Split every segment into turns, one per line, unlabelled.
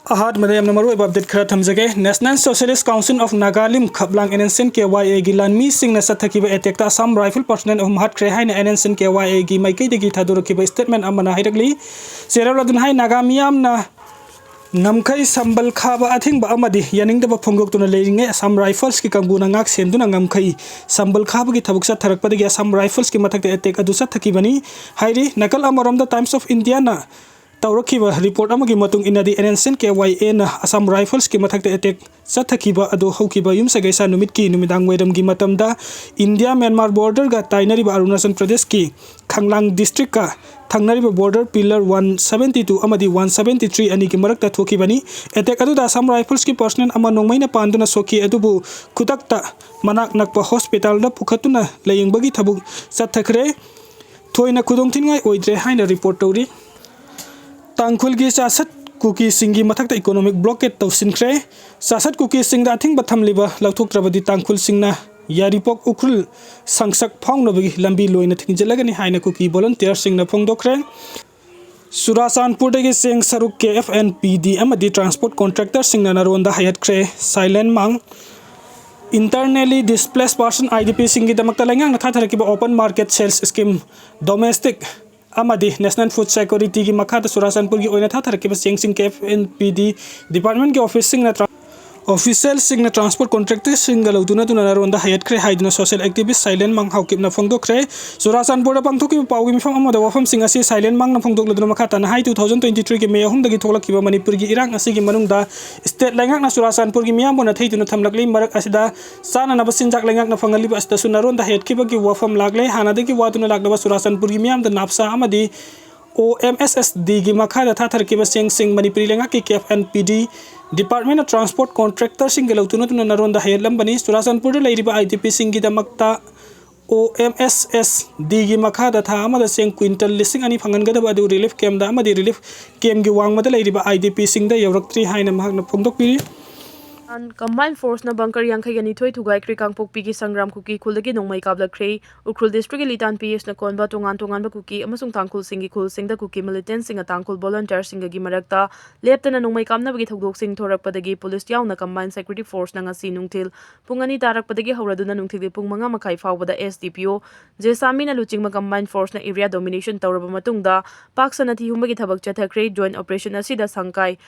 Ahad madayam na maru update khara thamjage National Socialist Council of Nagalim Kaplang Nscn KYA gi lanmi singna sathakiba attack ta Assam Rifle personnel of Mahat Kre haina Nscn KYA gi maikei degi thadurakiba statement amana hairagli serawladun hai nagamiyam na namkai sambal khaba athingba amadi yaningdaba phonggok tuna leiringe Assam Rifles ki kanguna ngak senduna ngamkai sambal khaba gi thabuk sa tharakpadagi Assam Rifles ki mathakta attack adu sathakibani hairi nakal amarom the Times of India na Taurakiba report amagi matung inadi Nscn KYA na Assam Rifles ki mathakta attack sathakiba adu haukiba yum sagaisa numit ki numidang wedam gi matamda India Myanmar border ga tainariba Arunachal Pradesh ki Khanglang district ka thangnariba border pillar 172 amadi 173 ani ki marakta thokibani attack adu da Assam Rifles ki personnel ama nongmaina panduna soki adubu khutakta manak nakpa hospital da pukhatuna layingbagi thabuk sathakhre thoina khudongthingai oidre haina report tawri Tangkhul gi sasat Kuki singi mathakta economic blockade tawsinkre sasat Kuki singda athingba thamliba lauthoktrabadi Tangkhul singna yaripok ukrul sangsak phaungnabagi lambi loina thingjelagani haina Kuki volunteer singna phongdokre Surasanpur dagi seng saruk KFNPD amadi transport contractor singna naronda hayat kre silent mang internally displaced person IDP singi damakta langang na thatharakiba open market sales scheme domestic amadi National Food Security ki makhata Surasanpur gi oina thatharakiba sing KFNPD department ki office sing na official sing na transport contractor sing galuduna tuna naronda hayat kre haiduna social activist silent mang haukip na phongdok kre Surasanpur da pangthoki pawgi mifam amada wafam sing asi silent mang na phongdok laduna makhata na hai 2023 ki May ahum dagi tholakiba Manipur gi irang asi gi manungda state langak na Surasanpur gi miyam bona theiduna thamlakli marak asida sana na basinjak langak na phangaliba asda sunaronda hayat kiba gi wafam lagle hanadagi waduna lagdaba Surasanpur gi miyam da napsa amadi OMSSD gi makhada thatharakiba sing Manipuri langak ki KFNPD Department of Transport Contractor sing galutuna tuna naronda hayalambani Surasanpur da leiriba IDP sing gi damakta OMSSD gi makhada tha amada sing quintal lising ani phangangadaba adu relief camp da amadi relief camp gi wangmada leiriba IDP sing da yawraktri haina mahakna phongdokpiri
Combined Force na bunker yang kay ganitoy tugay kri kang pokpi gi sangram Kuki khulagi nongmay kabla kre Ukrul district litan PS na konba tungan ba Kuki amasung Tangkhul singi khul singda Kuki militant singa Tangkhul volunteer singa gi marakta lepta na nongmay kamna bagi thogdok sing thorakpadagi police yaw na combined security force na ngasi nungtil pungani tarakpadagi hawraduna nungtil pung mga makai fawbada SDPO jesami na luching ma combined force na area domination tawraba matungda paksa na thihumagi thabak chathakre joint operation asida sangkai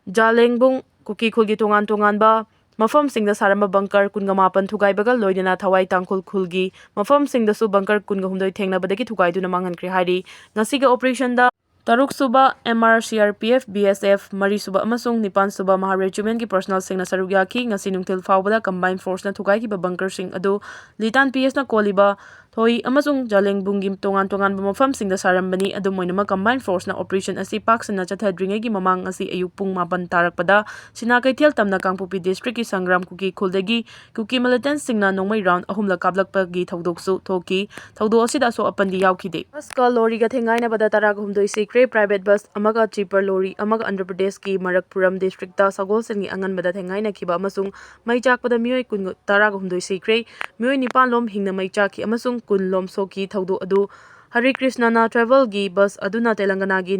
Jalengbung Kuki khulgi tungan ba mafam singda saramba bunker kunga mapan thugai bagal loidena thawai Tangkhul khulgi mafam singda su bunker kunga humdoi thengna badagi thugai duna mangan kri hari ngasiga operation da Taruk suba MR CRPF BSF Mari suba amasung Nipan suba Maha Regiment ki personal singna sarugya ki ngasi nungtil fawbada combined force na thugai ki ba bunker sing adu litan PS na koliba thoi amasung Jalengbung gi tungan ba mafam singda sarambani adu moinama combined force na operation asi paksana chathadringe gi mamang asi ayuk pung mapan tarakpada sinakaithel tamna Kangpopi district ki sangram Kuki khuldagi Kuki militant singna nongmai round ahumla kablakpa gi thodoksu thoki thodo asida so apandi yawkhide bus ka lorry ga thengai na bada tara humdoi secret private bus amaga cheaper lorry amaga Andhra Pradesh ki Marakpuram district ta sagol sengi angan bada thengai na kiba amasung mai chakpada mioi kun tara humdoi secret mioi nipan lom hingna mai chaki amasung kun lom soki thodo adu Hari Krishna na travel gi bus aduna Telangana gi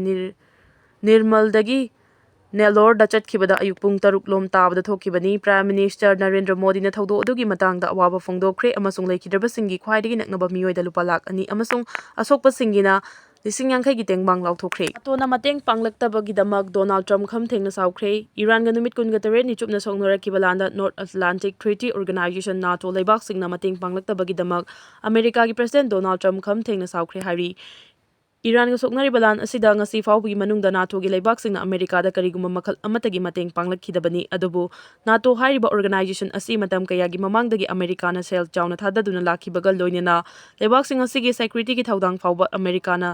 Nirmal dagi Nellore da chatkibada ayuk pung taruk lom tabada thokibani Prime Minister Narendra Modi na thodo adugi matangda awaba phongdokre amasung leikhidraba singi khwaidagi naknaba mioi da lupa lak ani amasung asokpa singina lising yang kai gi tengbang lauthokre atona mateng panglaktabagi damak Donald Trump kham thengna saukre Iran ga numit kun ga tare ni chupna songnora kibalanda North Atlantic Treaty Organization NATO leibak singna mateng panglaktabagi damak America gi President Donald Trump kham thengna saukre hari Iran ga soknari balan asida ngasi fawbi manungda NATO gi leibak singna America da kariguma makhal amatagi mateng panglakhidabani adubu NATO hairiba organization asi matam kaya gi mamangdagi America na sel chawna thadaduna lakhibaga loinena leibak sing asigi security gi thaudang fawba America na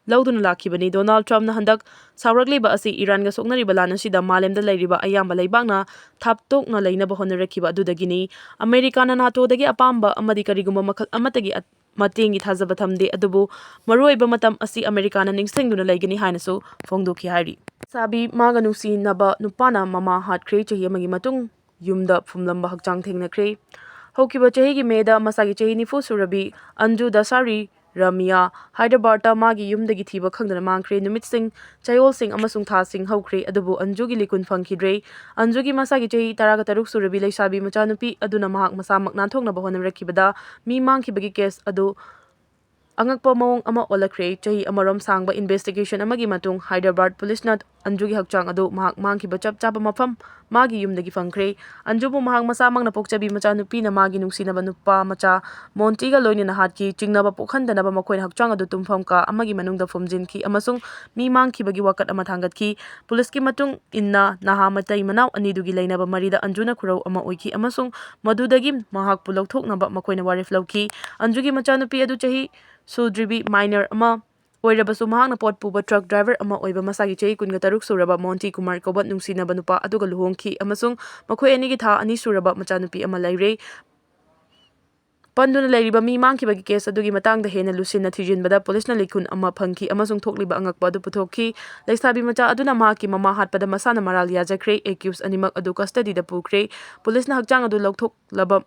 lauduna lakhibani Donald Trump na handak sawrakliba asi Iran ga soknari balan asida malemda leiriba ayamba leibakna thaptok na leinaba honarakhiba adudagini America na NATO dagi apamba amadi kariguma makhal amatagi matengi thazaba thamde adubu maruiba matam asi America na ningsengduna leigani hainasu phongdoki hari sabi maga nusi naba nupana mama hatkre chahi amagi matung yumda phumlamba hakchang thengnakre hokiba chahi gi meda masagi chahi nifu surabi Anju Dasari Ramia Hyderabadta magi yumdagi thiba khangdana mangkhre numitсing chayolsing amasung thasing haukhre adubu Anjugi likun phangkhidre Anjugi masagi chahi 13 surabi leisabi machanupi aduna mahak masamak nanthoknaba honarakibada mi mangkhibagi case adu angakpa mawong ama olakre chahi amarom sangba investigation amagi matung Hyderabad police na Anjugi hakchang adu mahak mangkhiba chap chapa mafam magi yumdagi phangkhre Anjubu mahak masamang na pokchabi machanupi na magi nungsinaba nupa macha Montiga loinina hatki chingnaba pokhandanaba makoina hakchang adu tumpham ka amagi manungda fumjinki amasung mi mangkhibagi wakat ama thangatki police ki matung inna naha matai manaw anidugi leinaba marida Anjuna khurau ama oiki amasung madudagi mahak pulok thoknaba makoina warif lawki Anjugi machanupi adu chahi Sudribi minor ama oirabasu mahakna pot puba truck driver ama oiba masagi chahi 13 suraba Monty Kumar Kobat nungsinaba nupa aduga luhongki amasung makhoi anigi tha ani suraba machanupi ama laire Panduna lairiba mi mangkhibagi case adugi matangda hena lusina thijinbada police na likun ama phangki amasung thokliba angakpa adu puthokki leisabi macha aduna mahaki mama hatpada masana maral yajakre accused animak adu custody da pukre police na hakchang adu laba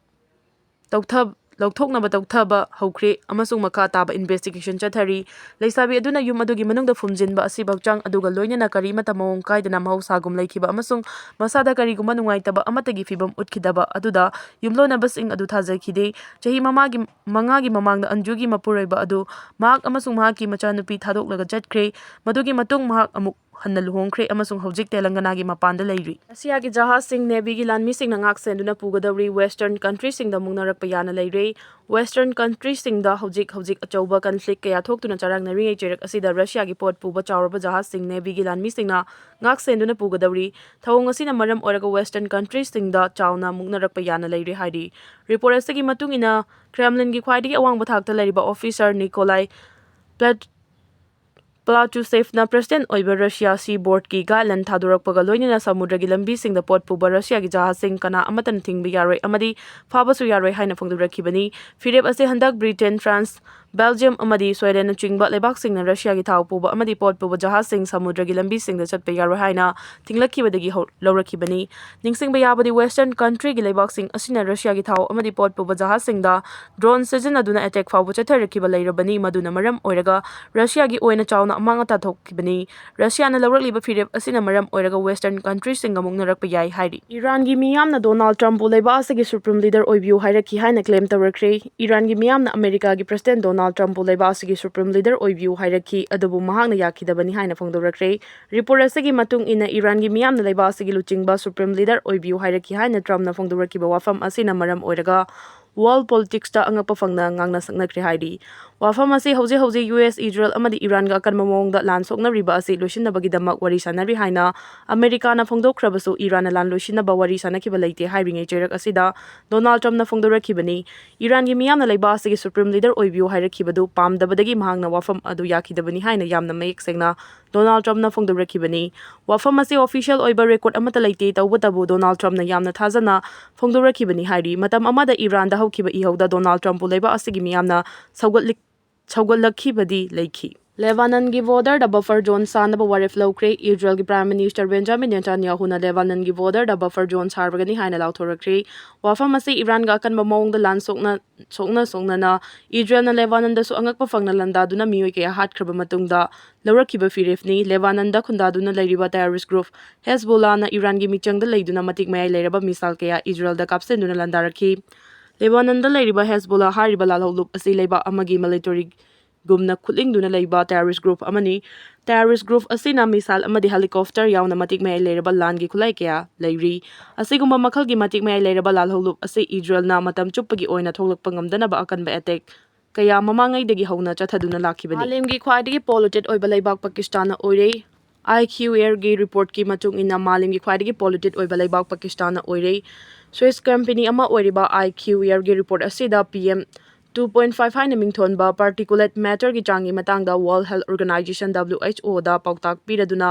Lauthoknaba tauthaba haukhre amasung makha taba investigation chathari leisabi aduna yum adugi manungda fumjinba asi bakchang aduga loinana kari mata mawong kaidana mahusagum laikhiba amasung masada kariguma nungaitaba amatagi fibam utkidaba aduda yumlona basing adu thajakhide chahi mangagi mamangda Anjugi mapuroiba adu mahak amasung mahaki machanupi thadoklaga chatkre madugi matung mahak amuk hanna luhongkhre amasung hojik Telanganagi mapanda leiri Asiagi jahaz sing Navy gi lanmi sing na ngak senduna pugadawri western country sing da mungnarak payana leire western country sing da hojik achauba conflict kaya thoktuna charang nari cherak asida Russia gi pot puba chawraba jahaz sing Navy gi lanmi sing na ngak senduna pugadawri thawong asina maram oraga western country sing da chawna mungnarak payana leire hairi report asigi matung ina Kremlin gi khwaidigi awangba thakta leiriba officer Nikolai Platushev na President oiba Russia seaboard ki galan thadurakpaga loinina samudra gi lambi sing da pot puba Russia gi jahaz sing kana amatan thingbi yaroi amadi fabasu yaroi haina phongdurakibani firep ase handak Britain France Belgium amadi Sweden na chingba lebak sing na Russia gi thau puba amadi pot puba jahaz sing samudra gi lambi sing da chatpa yaroi haina thinglakibadagi laurakibani ningsingba yabadi western country gi lebak sing asina Russia gi thau amadi pot puba jahaz sing da drone season aduna attack fawbu chatharakiba leirabani maduna maram oiraga Russia gi oina chawna amangata thokibani Russia na laurakliba firep asina maram oiraga western country sing amung narakpa yai hairi Iran gi miyamna Donald Trump bu leiba asagi supreme leader oibiu hairaki haina claim tawarakre Iran gi miyamna America gi president Donald Trump bu leiba asagi supreme leader oibiu hairaki adubu mahakna yakidabani haina phongdorakre report asagi matung ina Iran gi miyamna leiba asagi luchingba supreme leader oibiu hairaki haina Trump na phongdorakiba wafam asina maram oiraga world politics ta angapa phangna ngangna saknakre hairi wafam asi hoje US Israel amadi Iran ga akanma mawongda lan sokna riba asi loisinabagi damak wari sanari haina America na phongdokhrabasu Iran na lan loisinaba wari sanakiba leite hairinge cherak asida Donald Trump na phongdorakibani Iran gi miyamna leiba asigi supreme leader oibiu hairakibadu pamdabadagi mahangna wafam adu yakidabani haina yamna mayek sengna Donald Trump na phongdorakibani wafam asi official oiba record amata leite tawbatabu Donald Trump na yamna thajana phongdorakibani hairi matam amada Iran da haukiba ihauda Donald Trump bu leiba asigi miyamna saugatlakibadi leiki Lebanon gi border da buffer zone sanaba warif lawkre Israel gi Prime Minister Benjamin Netanyahu na Lebanon gi border da buffer zone sarbagani haina lawthorakre wafam asi Iran ga akanba mawongda lan sokna na Israel na Lebanon da su angakpa phangna landa duna miyoi kaya hatkraba matungda lawrakiba firefni Lebanon da khundaduna leiriba terrorist group Hezbollah na Iran gi michangda leiduna matik mayai leiraba misal kaya Israel da kapsenduna landarakhi Lebanon da leiriba Hezbollah hariba lalholup asi leiba amagi military gumna khulingduna leiba terrorist group amani terrorist group asina misal amadi helicopter yauna matik mayai leiraba langi khulai kaya leiri asigumba makhalgi matik mayai leiraba lalholup asi Israel na matam chuppagi oina tholakpa ngamdanaba akanba attack kaya mamangaidagi hauna chathaduna lakhibani alemgi khwaidagi polluted oiba leibak Pakistan na oire IQ Air gi report ki matung ina malimgi khwaidagi polluted oiba leibak Pakistan na oire Swiss company ama oiriba IQ Air gi report asida PM 2.5 haina mingthonba particulate matter gi changi matangda World Health Organization WHO da pautak piraduna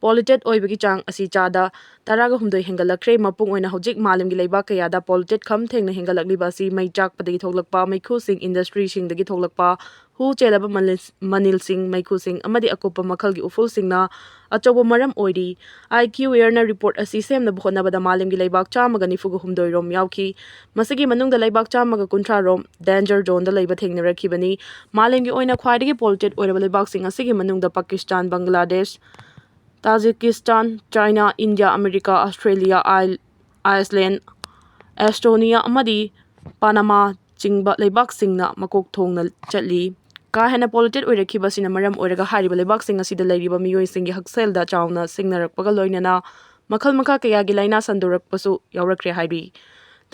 polluted oibagi chang asi chada taraga humdoi hengalakre mapung oina hojik malimgi leiba kaya da polluted kham thengna hengalakliba si mai chak padagi thoklakpa maikhu sing industry sing dagi thoklakpa ꯍꯨ ꯆꯦꯜꯂꯕ ꯃꯅꯤꯜꯁꯤꯡ ꯃꯩꯈꯨꯁꯤꯡ ꯑꯃꯗꯤ ꯑꯀꯨꯞꯄ ꯃꯈꯜꯒꯤ ꯎꯐꯨꯜꯁꯤꯡꯅ ꯑꯆꯧꯕ ꯃꯔꯝ ꯑꯣꯏꯔꯤ꯫ IQAirꯅ report ꯑꯁꯤ ꯁꯦꯝꯅꯕ ꯍꯣꯠꯅꯕꯗ ꯃꯥꯂꯦꯝꯒꯤ ꯂꯩꯕꯥꯛ 194 ꯔꯣꯝ ꯌꯥꯎꯈꯤ꯫ ꯃꯁꯤꯒꯤ ꯃꯅꯨꯡꯗ ꯂꯩꯕꯥꯛ 130 ꯔꯣꯝ ꯗꯦꯟꯖꯔ ꯖꯣꯟꯗ ꯂꯩꯕ ꯊꯦꯡꯅꯔꯛꯈꯤꯕꯅꯤ꯫ ꯃꯥꯂꯦꯝꯒꯤ ꯑꯣꯏꯅ ꯈ꯭ꯋꯥꯏꯗꯒꯤ ꯄꯣꯂꯨꯇꯦꯗ ꯑꯣꯏꯔꯕ ꯂꯩꯕꯥꯛꯁꯤꯡ ꯑꯁꯤꯒꯤ ꯃꯅꯨꯡꯗ Pakistan, Bangladesh, Tajikistan, China, India, America, Australia, Island, ꯑꯦꯁꯇꯣꯅꯤꯌꯥ ꯑꯃꯗꯤ ꯄꯥꯅꯥꯃꯥ ꯆꯤꯡꯕ ꯂꯩꯕꯥꯛꯁꯤꯡꯅ ꯃꯀꯣꯛ ꯊꯣꯡꯅ ꯆꯠꯂꯤ꯫ ꯀꯥ ꯍꯦꯟꯅ ꯄꯣꯂꯨꯇꯦꯗ ꯑꯣꯏꯔꯛꯈꯤꯕ ꯑꯁꯤꯅ ꯃꯔꯝ ꯑꯣꯏꯔꯒ ꯍꯥꯏꯔꯤꯕ ꯂꯩꯕꯥꯛꯁꯤꯡ ꯑꯁꯤꯗ ꯂꯩꯔꯤꯕ ꯃꯤꯑꯣꯏꯁꯤꯡꯒꯤ ꯍꯛꯁꯦꯜꯗ ꯆꯥꯎꯅ ꯁꯤꯡꯅꯔꯛꯄꯒ ꯂꯣꯏꯅꯅ ꯃꯈꯜ ꯃꯈꯥ ꯀꯌꯥꯒꯤ ꯂꯥꯏꯅꯥ ꯁꯟꯗꯣꯔꯛꯄꯁꯨ ꯌꯥꯎꯔꯛꯈ꯭ꯔꯦ ꯍꯥꯏꯔꯤ꯫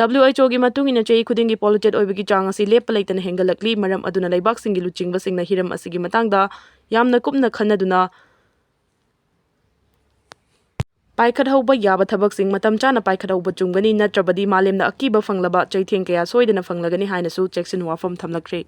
WHOꯒꯤ ꯃꯇꯨꯡ ꯏꯟꯅ ꯆꯍꯤ ꯈꯨꯗꯤꯡꯒꯤ ꯄꯣꯂꯨꯇꯦꯗ ꯑꯣꯏꯕꯒꯤ ꯆꯥꯡ ꯑꯁꯤ ꯂꯦꯞꯄ ꯂꯩꯇꯅ ꯍꯦꯟꯒꯠꯂꯛꯂꯤ꯫ ꯃꯔꯝ ꯑꯗꯨꯅ ꯂꯩꯕꯥꯛꯁꯤꯡꯒꯤ ꯂꯨꯆꯤꯡꯕꯁꯤꯡꯅ ꯍꯤꯔꯝ ꯑꯁꯤꯒꯤ ꯃꯇꯥꯡꯗ ꯌꯥꯝꯅ ꯀꯨꯞꯅ ꯈꯟꯅꯗꯨꯅ ꯄꯥꯏꯈꯠꯍꯧꯕ ꯌꯥꯕ ꯊꯕꯛꯁꯤꯡ ꯃꯇꯝ ꯆꯥꯅ ꯄꯥꯏꯈꯠꯍꯧꯕ ꯆꯨꯝꯒꯅꯤ, ꯅꯠꯇ꯭ꯔꯕꯗꯤ ꯃꯥꯂꯦꯝꯗ ꯑꯀꯤꯕ ꯐꯪꯂꯕ ꯆꯩꯊꯦꯡ ꯀꯌꯥ ꯁꯣꯏꯗꯅ ꯐꯪꯂꯒꯅꯤ ꯍꯥꯏꯅꯁꯨ ꯆꯦꯛꯁꯤꯟ ꯋꯥꯐꯝ ꯊꯝꯂꯛꯈ꯭ꯔꯦ꯫